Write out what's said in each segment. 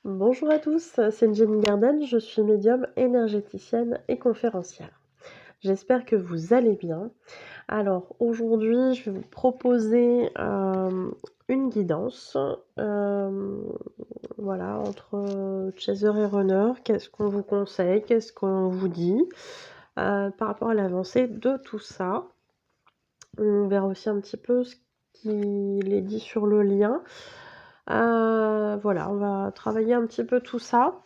Bonjour à tous, c'est Jenny Garden, je suis médium, énergéticienne et conférencière. J'espère que vous allez bien. Alors aujourd'hui, je vais vous proposer une guidance, voilà, entre chaser et runner. Qu'est-ce qu'on vous conseille, qu'est-ce qu'on vous dit par rapport à l'avancée de tout ça. On verra aussi un petit peu ce qu'il est dit sur le lien. Voilà, on va travailler un petit peu tout ça.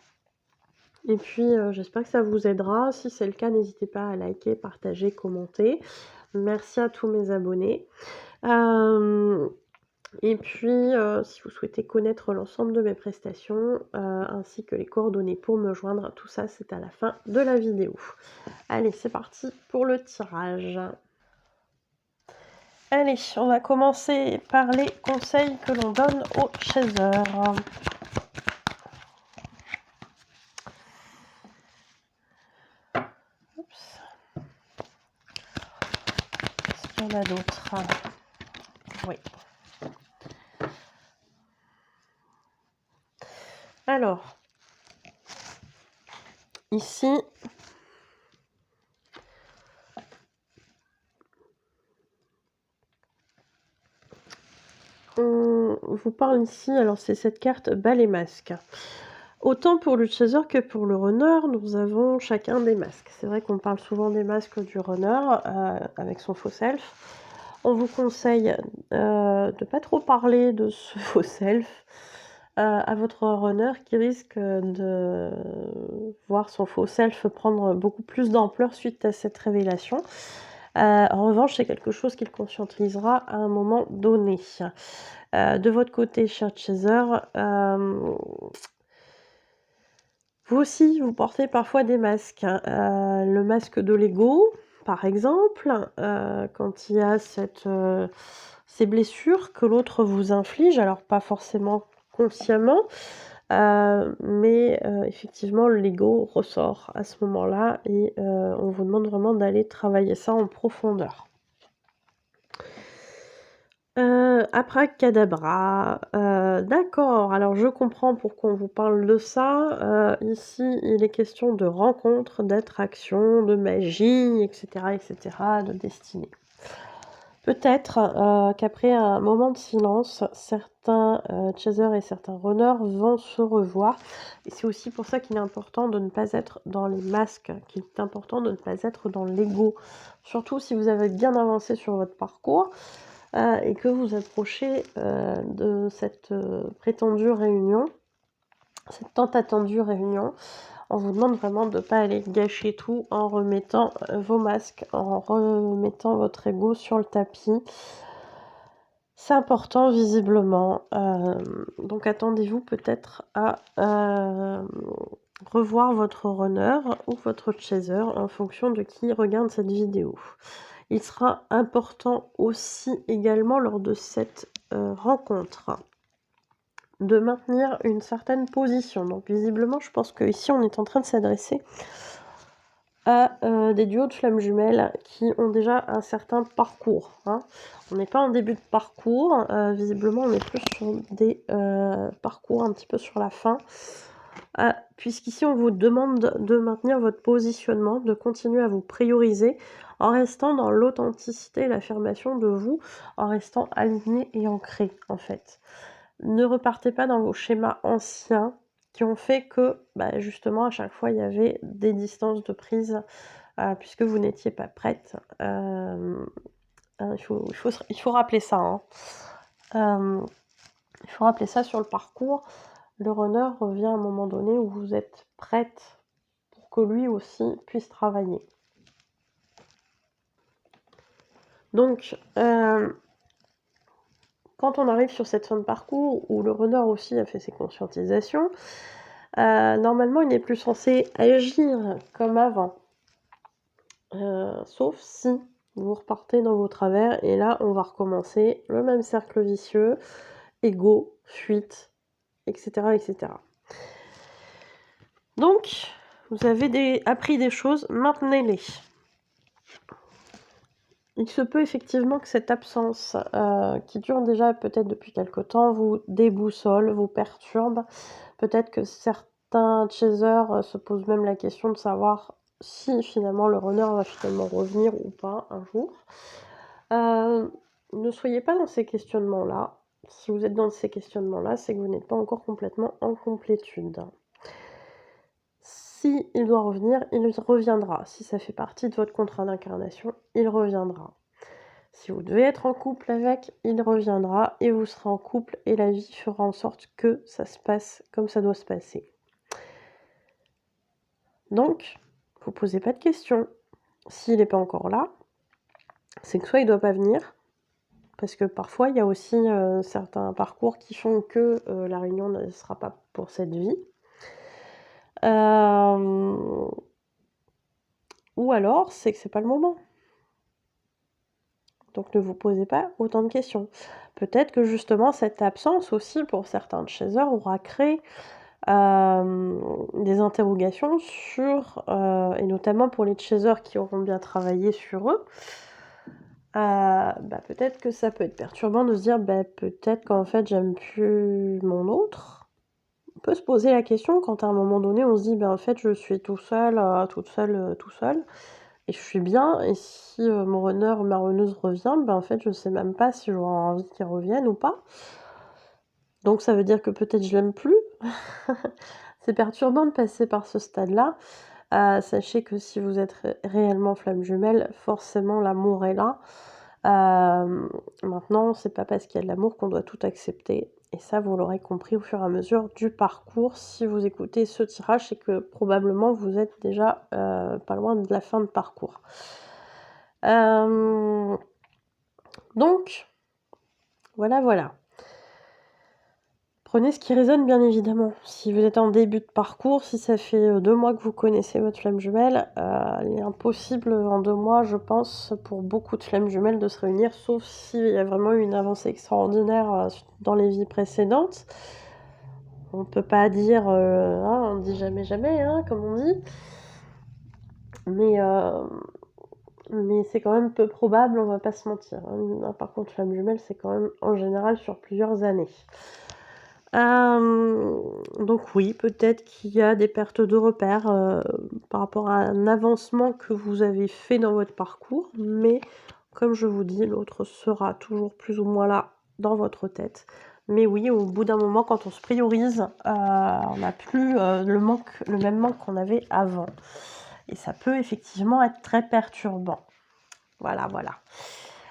Et puis, j'espère que ça vous aidera. Si c'est le cas, n'hésitez pas à liker, partager, commenter. Merci à tous mes abonnés. Et puis, si vous souhaitez connaître l'ensemble de mes prestations, ainsi que les coordonnées pour me joindre, tout ça, c'est à la fin de la vidéo. Allez, c'est parti pour le tirage. Allez, on va commencer par les conseils que l'on donne aux chasers. Oups. Est-ce qu'il y en a d'autres? Oui. Alors, ici, on vous parle ici, alors c'est cette carte bas les masques. Autant pour le chaser que pour le runner, nous avons chacun des masques. C'est vrai qu'on parle souvent des masques du runner avec son faux self. On vous conseille de ne pas trop parler de ce faux self à votre runner qui risque de voir son faux self prendre beaucoup plus d'ampleur suite à cette révélation. En revanche, c'est quelque chose qu'il conscientisera à un moment donné. De votre côté, cher chaser, vous aussi, vous portez parfois des masques. Le masque de l'ego, par exemple, quand il y a ces blessures que l'autre vous inflige, alors pas forcément consciemment, mais effectivement, l'ego ressort à ce moment-là et on vous demande vraiment d'aller travailler ça en profondeur. Abracadabra, d'accord, alors je comprends pourquoi on vous parle de ça. Ici, il est question de rencontres, d'attractions, de magie, etc., de destinée. Peut-être qu'après un moment de silence, certains chasers et certains runners vont se revoir. Et c'est aussi pour ça qu'il est important de ne pas être dans les masques, qu'il est important de ne pas être dans l'ego. Surtout si vous avez bien avancé sur votre parcours. Et que vous approchez de cette prétendue réunion, cette tant attendue réunion, on vous demande vraiment de ne pas aller gâcher tout en remettant vos masques, en remettant votre ego sur le tapis. C'est important visiblement, donc attendez-vous peut-être à revoir votre runner ou votre chaser en fonction de qui regarde cette vidéo. Il sera important aussi également lors de cette rencontre de maintenir une certaine position. Donc visiblement, je pense qu'ici, on est en train de s'adresser à des duos de flammes jumelles qui ont déjà un certain parcours. Hein. On n'est pas en début de parcours, visiblement, on est plus sur des parcours un petit peu sur la fin. Puisqu'ici on vous demande de maintenir votre positionnement, de continuer à vous prioriser en restant dans l'authenticité et l'affirmation de vous, en restant aligné et ancré en fait. Ne repartez pas dans vos schémas anciens qui ont fait que justement à chaque fois il y avait des distances de prise puisque vous n'étiez pas prête. Il faut rappeler ça. Hein. Il faut rappeler ça sur le parcours. Le runner revient à un moment donné où vous êtes prête pour que lui aussi puisse travailler. Donc, quand on arrive sur cette fin de parcours où le runner aussi a fait ses conscientisations, normalement il n'est plus censé agir comme avant. Sauf si vous repartez dans vos travers et là on va recommencer le même cercle vicieux, ego, fuite, etc. Donc, vous avez appris des choses, maintenez-les. Il se peut effectivement que cette absence, qui dure déjà peut-être depuis quelque temps, vous déboussole, vous perturbe, Peut-être que certains chasers se posent même la question de savoir si finalement le runner va finalement revenir ou pas un jour. Ne soyez pas dans ces questionnements-là. Si vous êtes dans ces questionnements-là, c'est que vous n'êtes pas encore complètement en complétude. Si il doit revenir, il reviendra. Si ça fait partie de votre contrat d'incarnation, il reviendra. Si vous devez être en couple avec, il reviendra et vous serez en couple et la vie fera en sorte que ça se passe comme ça doit se passer. Donc, vous ne posez pas de questions. S'il n'est pas encore là, c'est que soit il ne doit pas venir, parce que parfois il y a aussi certains parcours qui font que la réunion ne sera pas pour cette vie. Ou alors, c'est que c'est pas le moment. Donc ne vous posez pas autant de questions. Peut-être que justement cette absence aussi pour certains chasers aura créé des interrogations sur, et notamment pour les chasers qui auront bien travaillé sur eux, peut-être que ça peut être perturbant de se dire peut-être qu'en fait j'aime plus mon autre. On peut se poser la question quand à un moment donné on se dit en fait je suis tout seul, toute seule, tout seul. Et je suis bien, et si mon runner ou ma runneuse revient, en fait, je sais même pas si j'aurai envie qu'il revienne ou pas. Donc ça veut dire que peut-être je l'aime plus. C'est perturbant de passer par ce stade-là. Sachez que si vous êtes réellement flamme jumelle, forcément l'amour est là. Maintenant, c'est pas parce qu'il y a de l'amour qu'on doit tout accepter. Et ça, vous l'aurez compris au fur et à mesure du parcours. Si vous écoutez ce tirage, c'est que probablement vous êtes déjà pas loin de la fin de parcours. Donc, voilà. Prenez ce qui résonne, bien évidemment. Si vous êtes en début de parcours, si ça fait 2 mois que vous connaissez votre flamme jumelle, il est impossible en 2 mois, je pense, pour beaucoup de flammes jumelles de se réunir, sauf s'il y a vraiment eu une avancée extraordinaire dans les vies précédentes. On ne peut pas dire, on dit jamais jamais, comme on dit. Mais c'est quand même peu probable, on va pas se mentir. Par contre, flamme jumelle, c'est quand même en général sur plusieurs années. Donc oui, peut-être qu'il y a des pertes de repères par rapport à un avancement que vous avez fait dans votre parcours, mais comme je vous dis, l'autre sera toujours plus ou moins là dans votre tête. Mais oui, au bout d'un moment, quand on se priorise, on n'a plus le même manque qu'on avait avant. Et ça peut effectivement être très perturbant. Voilà.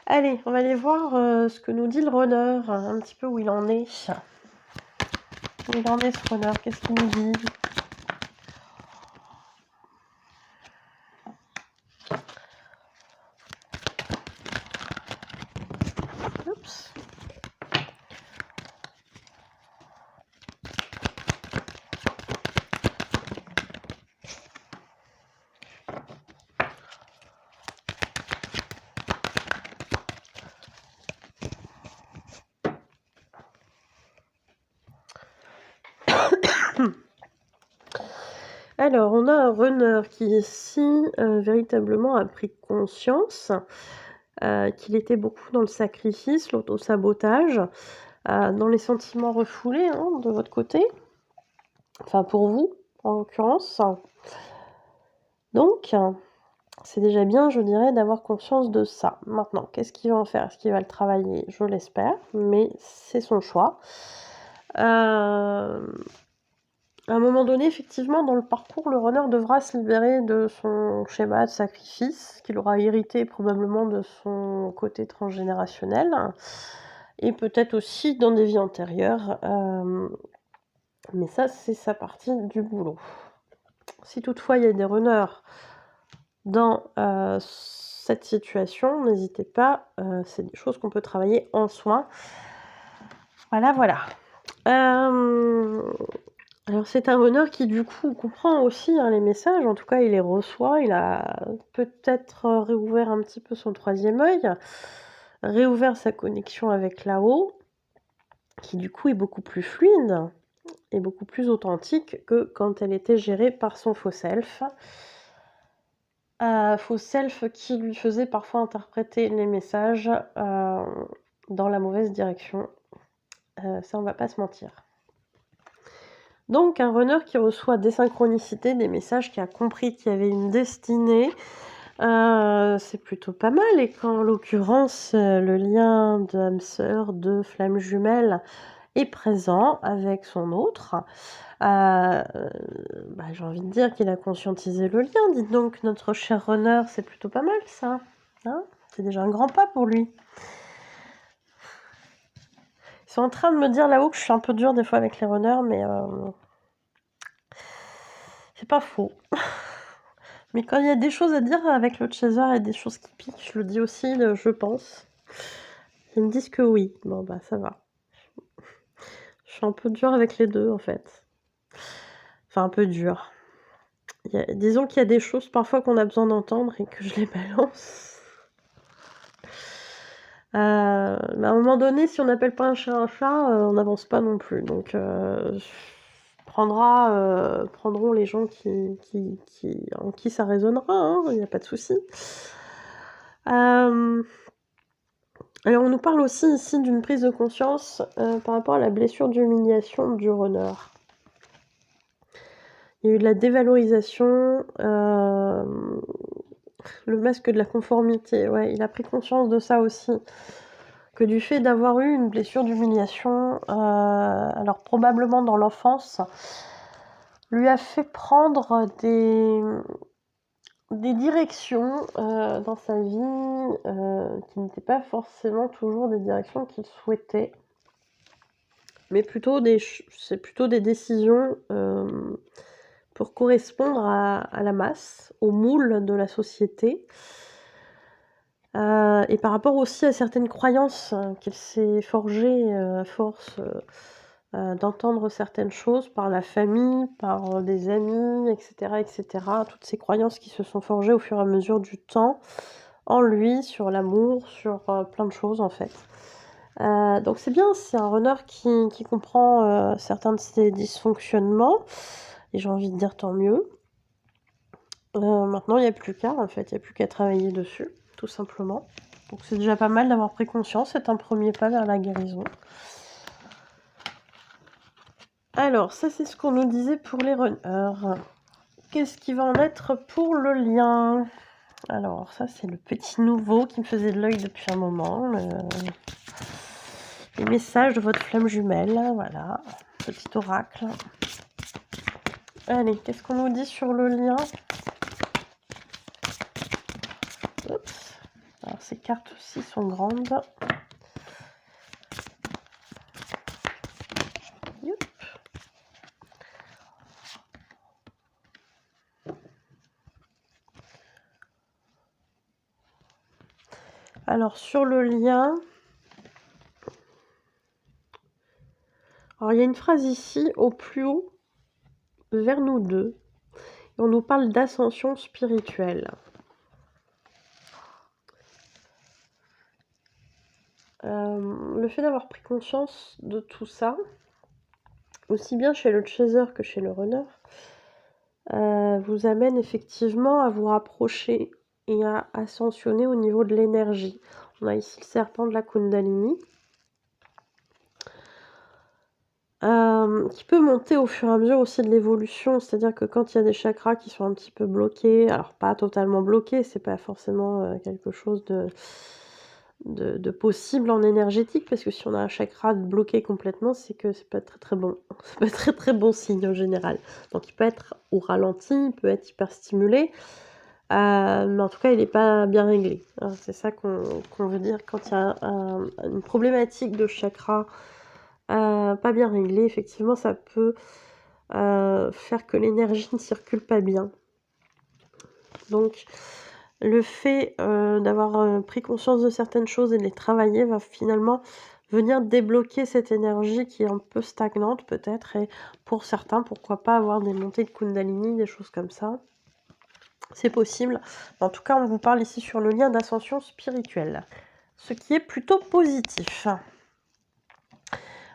Allez, on va aller voir ce que nous dit le runner, un petit peu où il en est. Où il en est ce runner, qu'est-ce qu'il nous dit? Oups. Alors, on a un runner qui ici véritablement a pris conscience qu'il était beaucoup dans le sacrifice, l'auto-sabotage, dans les sentiments refoulés de votre côté, enfin pour vous en l'occurrence. Donc, c'est déjà bien, je dirais, d'avoir conscience de ça. Maintenant, qu'est-ce qu'il va en faire? Est-ce qu'il va le travailler? Je l'espère, mais c'est son choix. À un moment donné, effectivement, dans le parcours, le runner devra se libérer de son schéma de sacrifice, qu'il aura hérité probablement de son côté transgénérationnel, et peut-être aussi dans des vies antérieures. Mais ça, c'est sa partie du boulot. Si toutefois il y a des runners dans cette situation, n'hésitez pas, c'est des choses qu'on peut travailler en soin. Voilà. Alors c'est un runner qui du coup comprend aussi les messages, en tout cas il les reçoit, il a peut-être réouvert un petit peu son troisième œil, réouvert sa connexion avec là-haut, qui du coup est beaucoup plus fluide et beaucoup plus authentique que quand elle était gérée par son faux self. Faux self qui lui faisait parfois interpréter les messages dans la mauvaise direction. Ça on va pas se mentir. Donc un runner qui reçoit des synchronicités, des messages, qui a compris qu'il y avait une destinée, c'est plutôt pas mal. Et quand, en l'occurrence, le lien d'âme sœur, de flamme jumelle est présent avec son autre, bah, j'ai envie de dire qu'il a conscientisé le lien. Dites donc, notre cher runner, c'est plutôt pas mal ça, hein? C'est déjà un grand pas pour lui. Ils sont en train de me dire là-haut que je suis un peu dure des fois avec les runners, mais c'est pas faux. Mais quand il y a des choses à dire avec le chaser et des choses qui piquent, je le dis aussi, je pense. Ils me disent que oui. Bon, bah ça va. Je suis un peu dure avec les deux, en fait. Enfin, un peu dure. Disons qu'il y a des choses parfois qu'on a besoin d'entendre et que je les balance. Mais à un moment donné, si on n'appelle pas un chat, on n'avance pas non plus. Donc, prendront les gens en qui ça résonnera, hein, il n'y a pas de souci. Alors, on nous parle aussi ici d'une prise de conscience par rapport à la blessure d'humiliation du runner. Il y a eu de la dévalorisation, le masque de la conformité, ouais, il a pris conscience de ça aussi. Que du fait d'avoir eu une blessure d'humiliation, alors probablement dans l'enfance, lui a fait prendre des directions dans sa vie qui n'étaient pas forcément toujours des directions qu'il souhaitait, mais c'est plutôt des décisions pour correspondre à la masse, au moule de la société, et par rapport aussi à certaines croyances qu'il s'est forgées à force d'entendre certaines choses par la famille, par des amis, etc., etc. Toutes ces croyances qui se sont forgées au fur et à mesure du temps en lui, sur l'amour, sur plein de choses en fait. Donc c'est bien, c'est un runner qui comprend certains de ces dysfonctionnements, et j'ai envie de dire tant mieux. Maintenant, il n'y a plus qu'à, en fait, il n'y a plus qu'à travailler dessus, tout simplement. Donc c'est déjà pas mal d'avoir pris conscience, c'est un premier pas vers la guérison. Alors, ça c'est ce qu'on nous disait pour les runners. Qu'est-ce qui va en être pour le lien? Alors, ça c'est le petit nouveau qui me faisait de l'œil depuis un moment. Les messages de votre flamme jumelle, voilà, petit oracle. Allez, qu'est-ce qu'on nous dit sur le lien? Oups. Alors, ces cartes aussi sont grandes. Youp. Alors, sur le lien, alors il y a une phrase ici, au plus haut, vers nous deux, et on nous parle d'ascension spirituelle. Le fait d'avoir pris conscience de tout ça, aussi bien chez le chaser que chez le runner, vous amène effectivement à vous rapprocher et à ascensionner au niveau de l'énergie. On a ici le serpent de la Kundalini, qui peut monter au fur et à mesure aussi de l'évolution, c'est-à-dire que quand il y a des chakras qui sont un petit peu bloqués, alors pas totalement bloqués, c'est pas forcément quelque chose de possible en énergétique, parce que si on a un chakra bloqué complètement, c'est que c'est pas très très bon. C'est pas très très bon signe en général. Donc il peut être au ralenti, il peut être hyper stimulé, mais en tout cas il n'est pas bien réglé. Hein, c'est ça qu'on veut dire quand il y a une problématique de chakra pas bien réglée. Effectivement, ça peut faire que l'énergie ne circule pas bien. Donc le fait d'avoir pris conscience de certaines choses et de les travailler va finalement venir débloquer cette énergie qui est un peu stagnante peut-être, et pour certains, pourquoi pas avoir des montées de Kundalini, des choses comme ça. C'est possible. En tout cas, on vous parle ici sur le lien d'ascension spirituelle, ce qui est plutôt positif.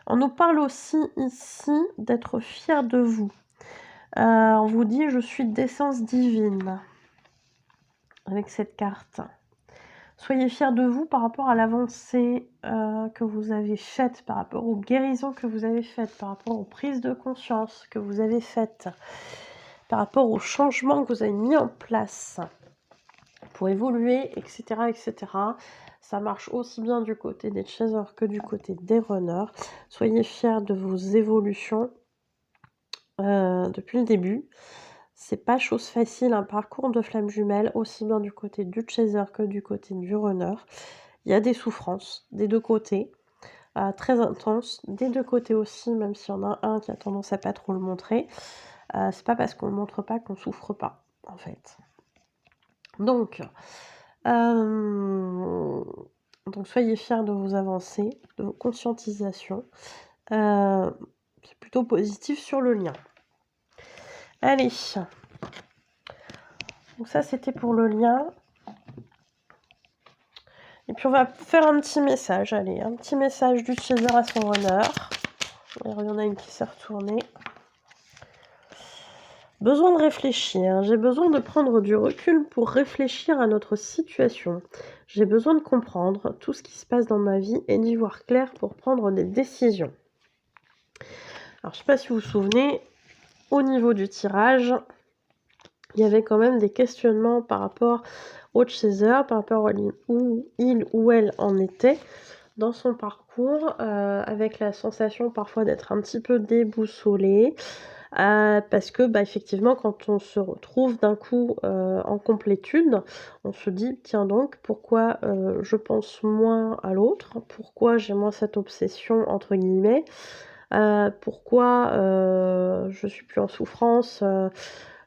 On nous parle aussi ici d'être fier de vous. On vous dit « je suis d'essence divine » avec cette carte. Soyez fiers de vous par rapport à l'avancée que vous avez faite, par rapport aux guérisons que vous avez faites, par rapport aux prises de conscience que vous avez faites, par rapport aux changements que vous avez mis en place pour évoluer, etc., etc. Ça marche aussi bien du côté des chasers que du côté des runners. Soyez fiers de vos évolutions depuis le début. C'est pas chose facile un parcours de flamme jumelle, aussi bien du côté du chaser que du côté du runner. Il y a des souffrances des deux côtés, très intenses, des deux côtés aussi, même s'il y en a un qui a tendance à pas trop le montrer. C'est pas parce qu'on le montre pas qu'on souffre pas, en fait. Donc soyez fiers de vos avancées, de vos conscientisations. C'est plutôt positif sur le lien. Allez. Donc ça, c'était pour le lien. Et puis on va faire un petit message. Allez, un petit message du chaser à son runner. Alors, il y en a une qui s'est retournée. Besoin de réfléchir. J'ai besoin de prendre du recul pour réfléchir à notre situation. J'ai besoin de comprendre tout ce qui se passe dans ma vie et d'y voir clair pour prendre des décisions. Alors, je ne sais pas si vous vous souvenez, au niveau du tirage, il y avait quand même des questionnements par rapport au chaser, par rapport à où il ou elle en était dans son parcours, avec la sensation parfois d'être un petit peu déboussolé, parce que effectivement quand on se retrouve d'un coup en complétude, on se dit tiens donc pourquoi je pense moins à l'autre, pourquoi j'ai moins cette obsession entre guillemets, pourquoi je suis plus en souffrance,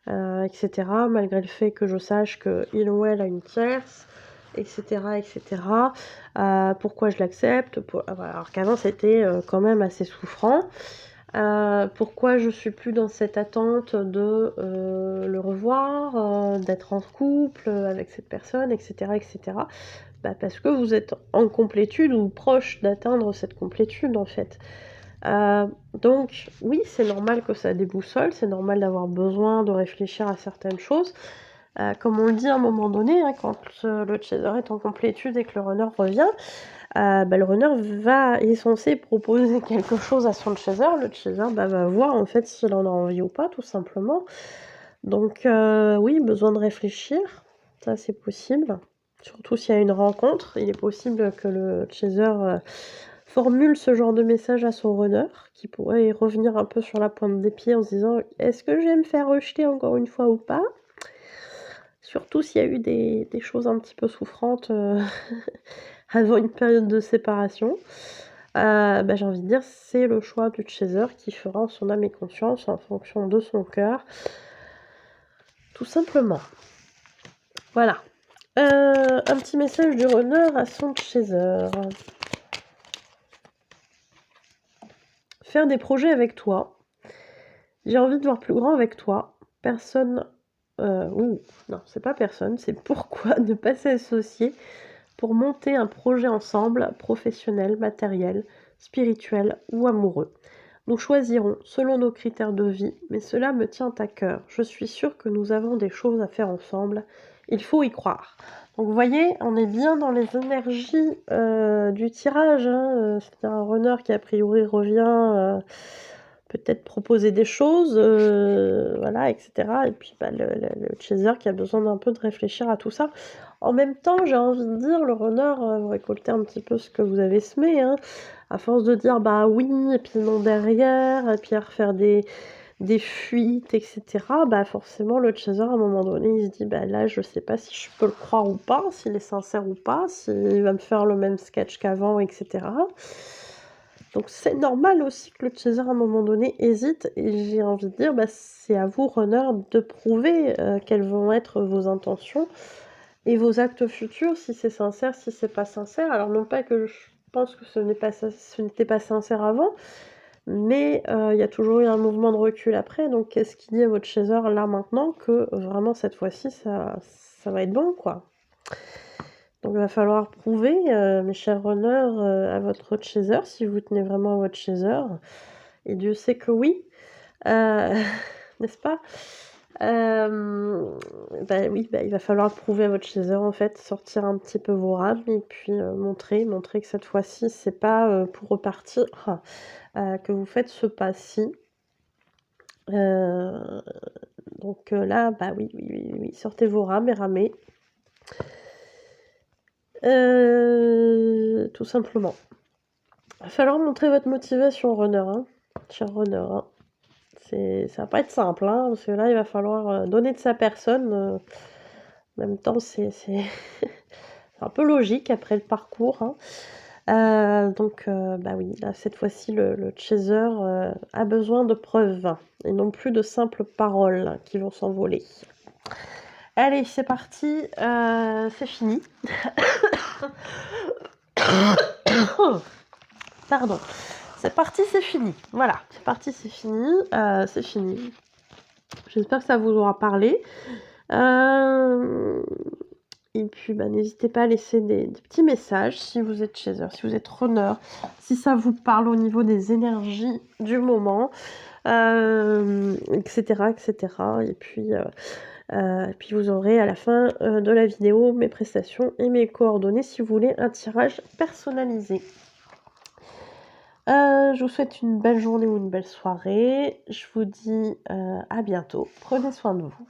etc., malgré le fait que je sache qu'il ou elle a une tierce, etc., etc. Pourquoi je l'accepte, alors qu'avant c'était quand même assez souffrant. Pourquoi je suis plus dans cette attente de le revoir, d'être en couple avec cette personne, etc., etc. Parce que vous êtes en complétude ou proche d'atteindre cette complétude en fait. Donc oui, c'est normal que ça déboussole, c'est normal d'avoir besoin de réfléchir à certaines choses. Comme on le dit à un moment donné, hein, quand le chaser est en complétude et que le runner revient, le runner est censé proposer quelque chose à son chaser. Le chaser va voir en fait s'il en a envie ou pas, tout simplement. Donc oui, besoin de réfléchir, ça c'est possible. Surtout s'il y a une rencontre, il est possible que le chaser formule ce genre de message à son runner, qui pourrait revenir un peu sur la pointe des pieds en se disant « Est-ce que je vais me faire rejeter encore une fois ou pas ?» Surtout s'il y a eu des choses un petit peu souffrantes avant une période de séparation. J'ai envie de dire, c'est le choix du chaser qui fera en son âme et conscience en fonction de son cœur. Tout simplement. Voilà. Un petit message du runner à son chaser. Faire des projets avec toi. J'ai envie de voir plus grand avec toi. Personne... non, c'est pas personne, c'est pourquoi ne pas s'associer pour monter un projet ensemble, professionnel, matériel, spirituel ou amoureux. Nous choisirons selon nos critères de vie, mais cela me tient à cœur. Je suis sûre que nous avons des choses à faire ensemble. Il faut y croire. Donc vous voyez, on est bien dans les énergies du tirage. C'est un runner qui a priori revient peut-être proposer des choses, voilà, etc. Et puis le chaser qui a besoin d'un peu de réfléchir à tout ça. En même temps, j'ai envie de dire, le runner, vous récoltez un petit peu ce que vous avez semé, hein. À force de dire bah oui, et puis non derrière, et puis à refaire des fuites, etc. Forcément, le chaser, à un moment donné, il se dit là, je sais pas si je peux le croire ou pas, s'il est sincère ou pas, s'il va me faire le même sketch qu'avant, etc. Donc c'est normal aussi que le chaser à un moment donné hésite, et j'ai envie de dire c'est à vous runner de prouver quelles vont être vos intentions et vos actes futurs, si c'est sincère, si c'est pas sincère. Alors non pas que je pense que ce n'était pas sincère avant, mais il y a toujours eu un mouvement de recul après, donc qu'est-ce qui dit à votre chaser là maintenant que vraiment cette fois-ci ça va être bon quoi. Donc il va falloir prouver, mes chers runners, à votre chaser, si vous tenez vraiment à votre chaser, et Dieu sait que oui, n'est-ce pas? Bah, oui, bah, il va falloir prouver à votre chaser, en fait, sortir un petit peu vos rames et puis, montrer que cette fois-ci, c'est pas, pour repartir, que vous faites ce pas-ci. Heu, donc là, bah, oui, oui, oui, oui, sortez vos rames et ramez. Tout simplement. Va falloir montrer votre motivation runner, hein, cher runner, hein. Ça va pas être simple, hein, parce que là, il va falloir, donner de sa personne, en même temps, c'est un peu logique après le parcours, hein. Donc bah, oui, là, cette fois-ci, le chaser, a besoin de preuves et non plus de simples paroles qui vont s'envoler. Allez, c'est parti, c'est fini. Pardon. C'est parti, c'est fini. Voilà, c'est parti, c'est fini, c'est fini. J'espère que ça vous aura parlé. Et puis, bah, n'hésitez pas à laisser des petits messages si vous êtes chaser, si vous êtes runner, si ça vous parle au niveau des énergies du moment, et cetera, et cetera. Et puis vous aurez à la fin, de la vidéo mes prestations et mes coordonnées si vous voulez un tirage personnalisé. Je vous souhaite une belle journée ou une belle soirée. Je vous dis, à bientôt. Prenez soin de vous.